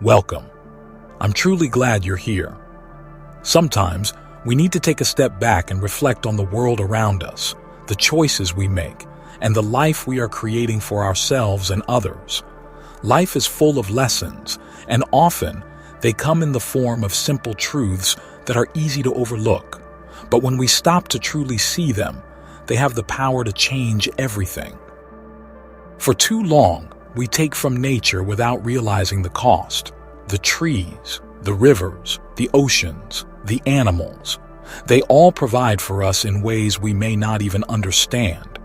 Welcome. I'm truly glad you're here. Sometimes, we need to take a step back and reflect on the world around us, the choices we make, and the life we are creating for ourselves and others. Life is full of lessons, and often they come in the form of simple truths that are easy to overlook. But when we stop to truly see them, they have the power to change everything. For too long, we take from nature without realizing the cost. The trees, the rivers, the oceans, the animals. They all provide for us in ways we may not even understand.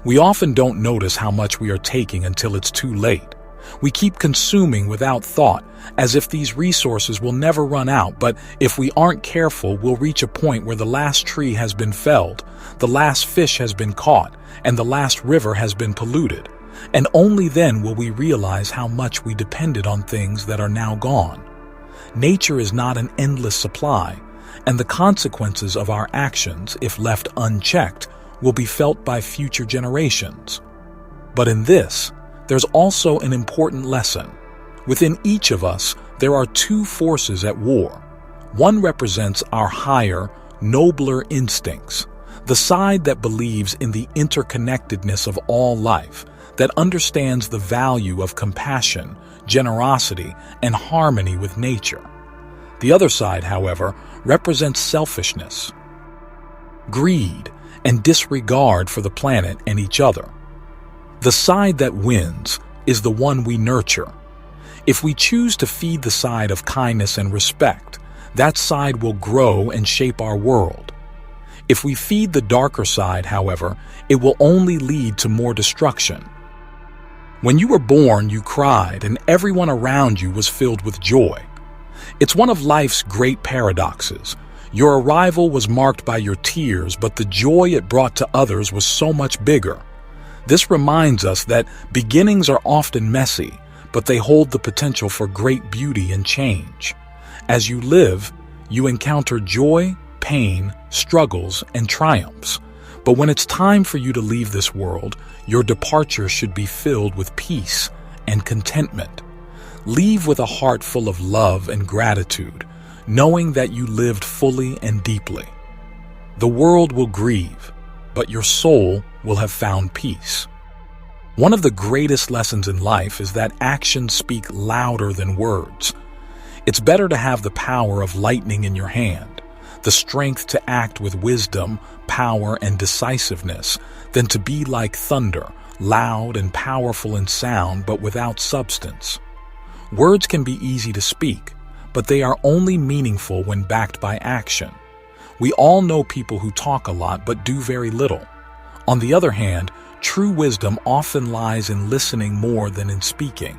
We often don't notice how much we are taking until it's too late. We keep consuming without thought, as if these resources will never run out, but if we aren't careful, we'll reach a point where the last tree has been felled, the last fish has been caught, and the last river has been polluted. And only then will we realize how much we depended on things that are now gone. Nature is not an endless supply, and the consequences of our actions, if left unchecked, will be felt by future generations. But in this, there's also an important lesson. Within each of us, there are two forces at war. One represents our higher, nobler instincts, the side that believes in the interconnectedness of all life, that understands the value of compassion, generosity, and harmony with nature. The other side, however, represents selfishness, greed, and disregard for the planet and each other. The side that wins is the one we nurture. If we choose to feed the side of kindness and respect, that side will grow and shape our world. If we feed the darker side, however, it will only lead to more destruction. When you were born, you cried, and everyone around you was filled with joy. It's one of life's great paradoxes. Your arrival was marked by your tears, but the joy it brought to others was so much bigger. This reminds us that beginnings are often messy, but they hold the potential for great beauty and change. As you live, you encounter joy, pain, struggles, and triumphs. But when it's time for you to leave this world, your departure should be filled with peace and contentment. Leave with a heart full of love and gratitude, knowing that you lived fully and deeply. The world will grieve, but your soul will have found peace. One of the greatest lessons in life is that actions speak louder than words. It's better to have the power of lightning in your hand, the strength to act with wisdom, power, and decisiveness, than to be like thunder, loud and powerful in sound but without substance. Words can be easy to speak, but they are only meaningful when backed by action. We all know people who talk a lot but do very little. On the other hand, true wisdom often lies in listening more than in speaking.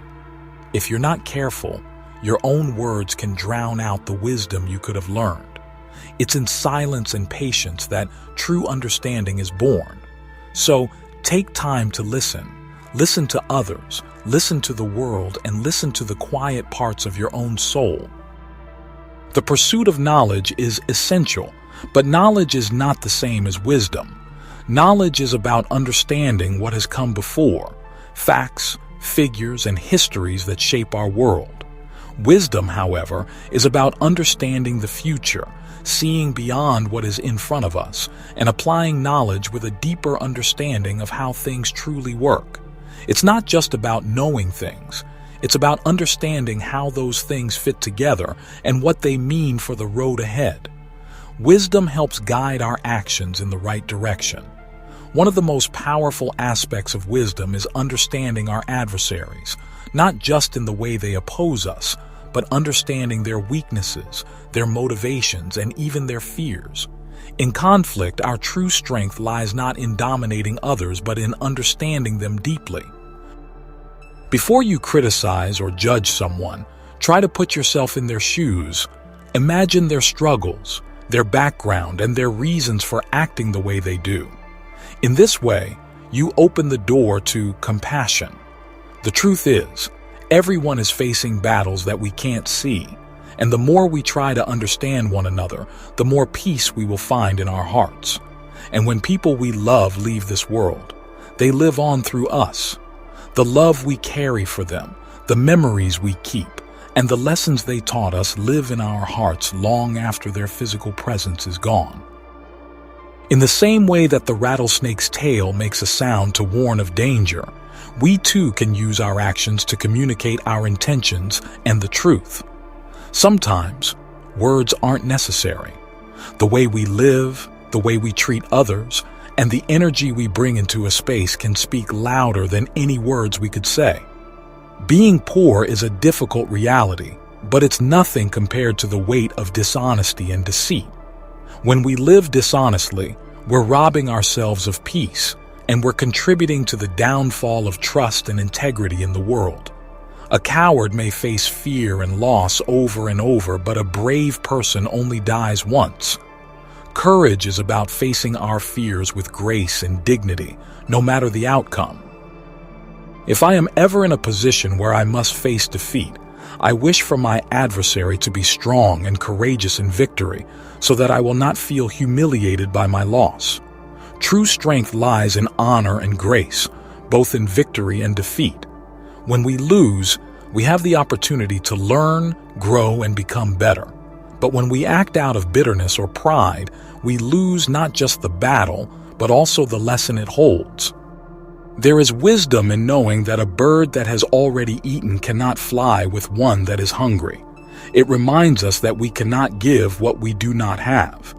If you're not careful, your own words can drown out the wisdom you could have learned. It's in silence and patience that true understanding is born. So, take time to listen. Listen to others, listen to the world, and listen to the quiet parts of your own soul. The pursuit of knowledge is essential, but knowledge is not the same as wisdom. Knowledge is about understanding what has come before, facts, figures, and histories that shape our world. Wisdom, however, is about understanding the future, seeing beyond what is in front of us, and applying knowledge with a deeper understanding of how things truly work. It's not just about knowing things. It's about understanding how those things fit together and what they mean for the road ahead. Wisdom helps guide our actions in the right direction. One of the most powerful aspects of wisdom is understanding our adversaries, not just in the way they oppose us, but understanding their weaknesses, their motivations, and even their fears. In conflict, our true strength lies not in dominating others, but in understanding them deeply. Before you criticize or judge someone, try to put yourself in their shoes. Imagine their struggles, their background, and their reasons for acting the way they do. In this way, you open the door to compassion. The truth is, everyone is facing battles that we can't see, and the more we try to understand one another, the more peace we will find in our hearts. And when people we love leave this world, they live on through us. The love we carry for them, the memories we keep, and the lessons they taught us live in our hearts long after their physical presence is gone. In the same way that the rattlesnake's tail makes a sound to warn of danger, we too can use our actions to communicate our intentions and the truth. Sometimes, words aren't necessary. The way we live, the way we treat others, and the energy we bring into a space can speak louder than any words we could say. Being poor is a difficult reality, but it's nothing compared to the weight of dishonesty and deceit. When we live dishonestly, we're robbing ourselves of peace, and we're contributing to the downfall of trust and integrity in the world. A coward may face fear and loss over and over, but a brave person only dies once. Courage is about facing our fears with grace and dignity, no matter the outcome. If I am ever in a position where I must face defeat, I wish for my adversary to be strong and courageous in victory, so that I will not feel humiliated by my loss. True strength lies in honor and grace, both in victory and defeat. When we lose, we have the opportunity to learn, grow, and become better. But when we act out of bitterness or pride, we lose not just the battle, but also the lesson it holds. There is wisdom in knowing that a bird that has already eaten cannot fly with one that is hungry. It reminds us that we cannot give what we do not have.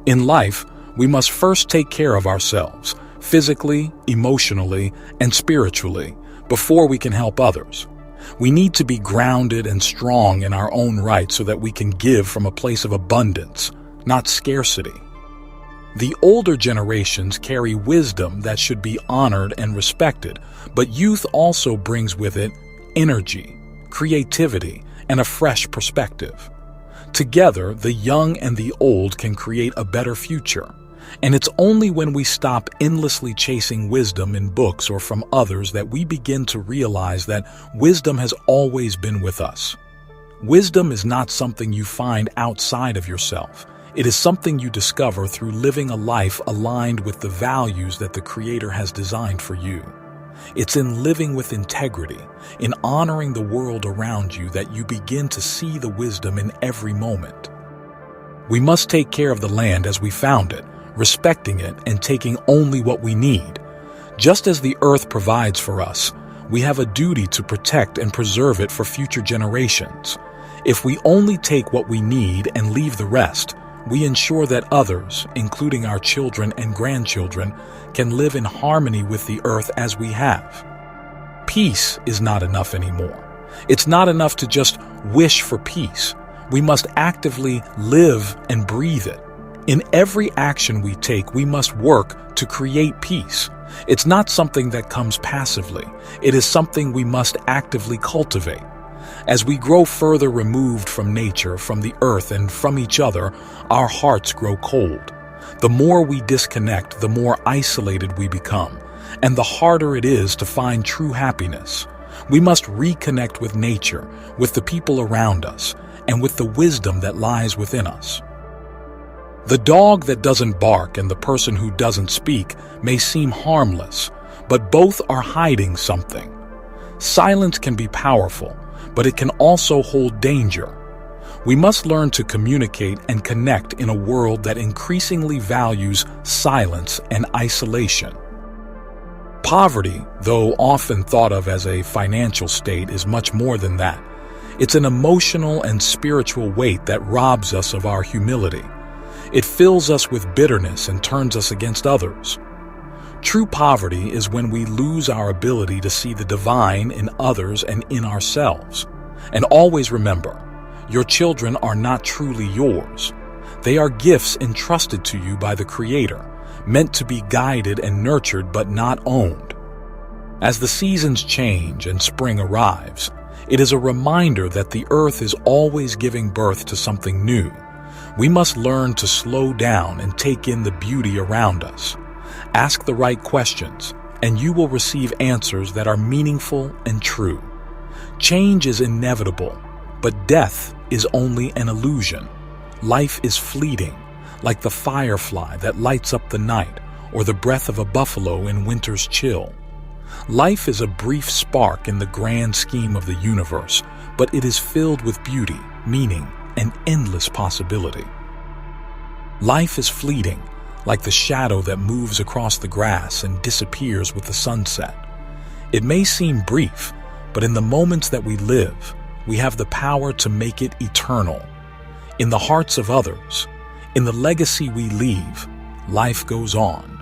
In life, we must first take care of ourselves, physically, emotionally, and spiritually, before we can help others. We need to be grounded and strong in our own right so that we can give from a place of abundance, not scarcity. The older generations carry wisdom that should be honored and respected, but youth also brings with it energy, creativity, and a fresh perspective. Together, the young and the old can create a better future. And it's only when we stop endlessly chasing wisdom in books or from others that we begin to realize that wisdom has always been with us. Wisdom is not something you find outside of yourself. It is something you discover through living a life aligned with the values that the Creator has designed for you. It's in living with integrity, in honoring the world around you, that you begin to see the wisdom in every moment. We must take care of the land as we found it, respecting it and taking only what we need. Just as the earth provides for us, we have a duty to protect and preserve it for future generations. If we only take what we need and leave the rest, we ensure that others, including our children and grandchildren, can live in harmony with the earth as we have. Peace is not enough anymore. It's not enough to just wish for peace. We must actively live and breathe it. In every action we take, we must work to create peace. It's not something that comes passively. It is something we must actively cultivate. As we grow further removed from nature, from the earth, and from each other, our hearts grow cold. The more we disconnect, the more isolated we become, and the harder it is to find true happiness. We must reconnect with nature, with the people around us, and with the wisdom that lies within us. The dog that doesn't bark and the person who doesn't speak may seem harmless, but both are hiding something. Silence can be powerful, but it can also hold danger. We must learn to communicate and connect in a world that increasingly values silence and isolation. Poverty, though often thought of as a financial state, is much more than that. It's an emotional and spiritual weight that robs us of our humility. It fills us with bitterness and turns us against others. True poverty is when we lose our ability to see the divine in others and in ourselves. And always remember, your children are not truly yours. They are gifts entrusted to you by the Creator, meant to be guided and nurtured but not owned. As the seasons change and spring arrives, it is a reminder that the earth is always giving birth to something new. We must learn to slow down and take in the beauty around us. Ask the right questions, and you will receive answers that are meaningful and true. Change is inevitable, but death is only an illusion. Life is fleeting, like the firefly that lights up the night or the breath of a buffalo in winter's chill. Life is a brief spark in the grand scheme of the universe, but it is filled with beauty, meaning, and endless possibility. Life is fleeting, like the shadow that moves across the grass and disappears with the sunset. It may seem brief, but in the moments that we live, we have the power to make it eternal. In the hearts of others, in the legacy we leave, life goes on.